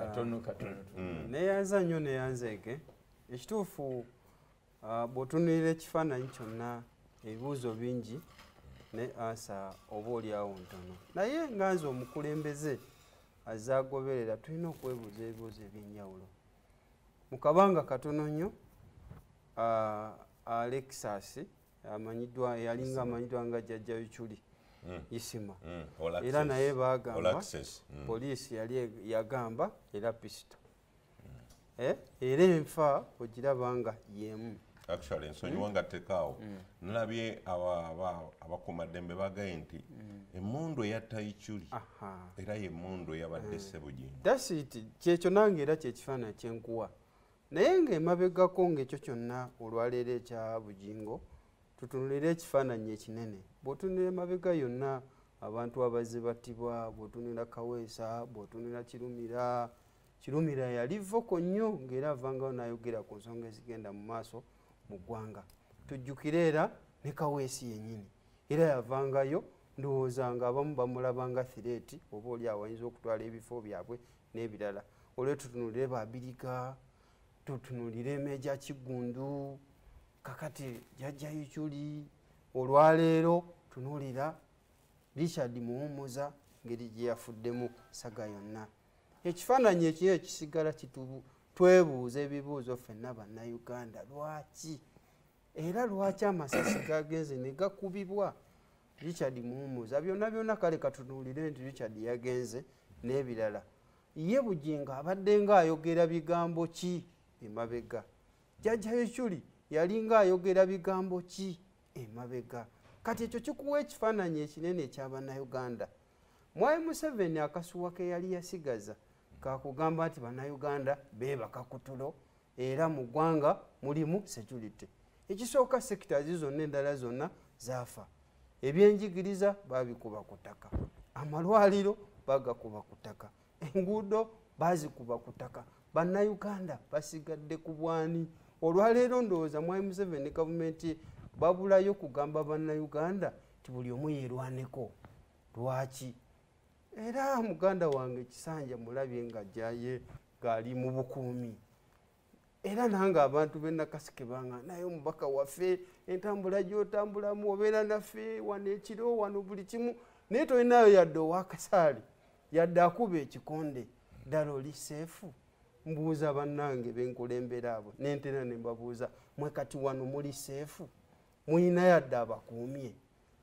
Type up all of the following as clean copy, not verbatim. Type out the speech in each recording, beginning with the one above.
katono neyanza nnyo neyanzeeke ekituufu bw'otunuulira ekifaananyi kyonna ebibuuzo bingi ne ansa oba oliawo ntono naye nga nze omukulembeze azaagoberera tulina okwebuuza ebibuuzo ebyenjawulo mu kabanga katono nnyo Alexas yalinga amanyiddwa nga Jjaja Ichuli isima era naye bagamba poliisi yali yagamba era pisito era enfa ogiraba nga yemu. Actually nsonyiwa nga tekaawo nalabye abakuumaddembe bagaye nti emmundu eyatta Ichuli era y'emmundu eyabadde esse Bugingo. That's it. Kyekyo nange era kyekifaananyi kyenkuwa naye ng'emabegako ng'ekyo kyonna olwaleero ekya Bugingo tutunulire ekifaananyi ekinene bw'otunulira emabega yonna abantu abazze battibwa bw'otunulira Kaweesa bw'otunulira Kirumira yali voko nnyo ng'era avangayo n'ayogera ku nsonga ezigenda mu maaso mu ggwanga. Tujjukire era ne Kaweesi yennyini era yavangayo ndowooza nga abamu bamulabanga thireeti oba oli awayinza okutwala ebifo byabwe n'ebirala. Olwo tutunulire Babiriga tutunulire Meeja Kigundu kakati Jjaja Ichuli olwaleero tunuulira Richard Muwummuza ngeri gye yafuddemu saga yonna. Ekifaananyi ekiyo ekisigala twebuuza ebibuuzo ffenna bannayuganda lwaki era lwaki amasasi gagenze ne gakubibwa Richard Muwummuza byonna kale katunuulire nti Richard yagenze n'ebirala ye Bugingo abadde ng'ayogera bigambo ki emabega Jjaja Ichuli yalinga ayogera bigambo ki emabega kati ekyo kikuwa ekifaananyi ekinene eky'abannayuganda. Mwai Museveni akasuwa ke yali yasigaza kakugamba nti bannayuganda beebaka kutulo era mu ggwanga mulimu security. Ekisooka sectors zonna endala zonna zaafa. Ebyenjigiriza babikuba ku ttaka, amalwaliro bagakuba ku ttaka, enguudo bazikuba ku ttaka. Bannayuganda basigadde ku bwani. Olwaleero ndowooza Mwai Museveni gavumenti babulayo kugamba bannayuganda nti buli omu yeerwaneko. Lwaki? Era muganda wange Kisanja mulabye nga jjaye gali mu bukuumi era nange abantu b'Nakaseke banga naye omubaka waffe entambula gy'otambulamu obeera naffe wano ekiro wano buli kimu naye tolinayo yadde ow'akasaali yadde akuba ekikonde ddala oli seefu. Mbuuza bannange benkulembera abo n'entera ne mbabuuza mwe kati wano muli seefu muyina yadde abakuumye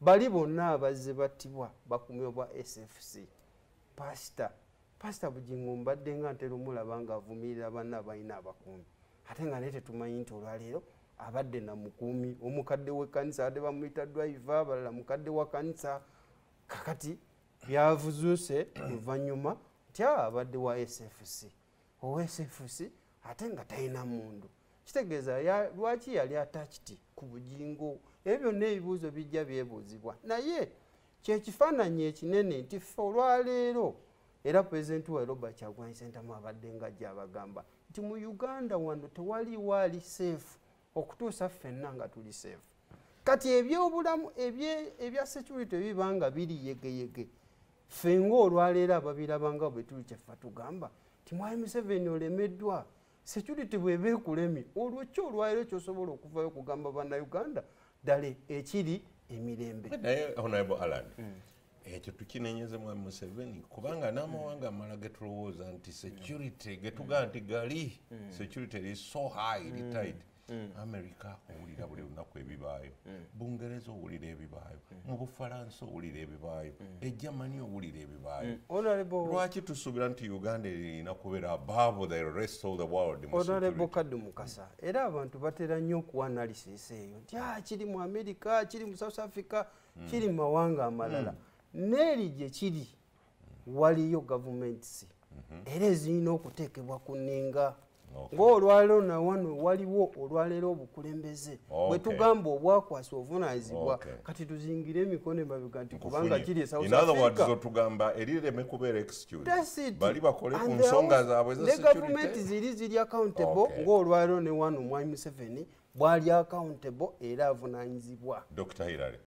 bali bonna abazze battibwa bakuumye bwa SFC. Pastor Bugingo mbadde nga ntera omulaba ng'avumirira banna abalina abakuumi ate nga naye tetumanyi nti olwaleero abadde na mukuumi omukadde w'ekkanisa abadde bamuyita driver abalala mukadde wa kanisa kakati byavuzuse oluvannyuma nti abadde wa SFC owa SFC ate nga talina mmundu. Kitegeeza lwaki yali attached ku Bugingo. Ebyo byonna ebibuuzo bijja byebuuzibwa naye kyekifaananyi ekinene nti ffe olwaleero era pulezidenti wa Robert Kyagulanyi Ssentamu abadde nga gy'abagamba nti mu Uganda wano tewaliwo ali seefu okutuusa ffenna nga tuli seefu. Kati ebyobulamu ebya security bibanga biri yegeyege ffe ng'olwaleero ababirabanga bwe tuli kyeffe tugamba nti Mwai Museveni olemeddwa security bw'eba ekulemye olwo ki olwaleero ky'osobola okuvayo okugamba bannayuganda ddala ekiri emirembe. Naye Honorable Alan ekyo tukinenyeze Mwai Museveni kubanga n'amawanga amala getulowooza nti security getugaa nti gali security eri so high eri tight. America owulira buli lunaku ebibaayo, Bungereza owulira ebibaayo, mu Bufalansa owulira ebibaayo, Germany owulira ebibaayo. Lwaki tusuubira nti Uganda erina kubeera above the rest of the world? Honorable Kaddu Mukasa, era abantu batera nnyo okuwa analysis eyo nti kiri mu America, kiri mu South Africa, kiri mu mawanga amalala. Neeri gye kiri waliyo gavumenti era ezirina okuteekebwa ku nninga. Ng'olwaleero na wano waliwo olwaleero obukulembeze bwe tugamba obwakwasa obuvunaanyizibwa kati tuzingire emikono emabega nti kubanga kiri e South Africa. In other words otugamba erireme kubeera excuse bali bakole ku nsonga zaabwe za security. Ne gavumenti ziri accountable ng'olwaleero ne wano Mwai Museveni bwali accountable era avunaanyizibwa. Dr. Hilary.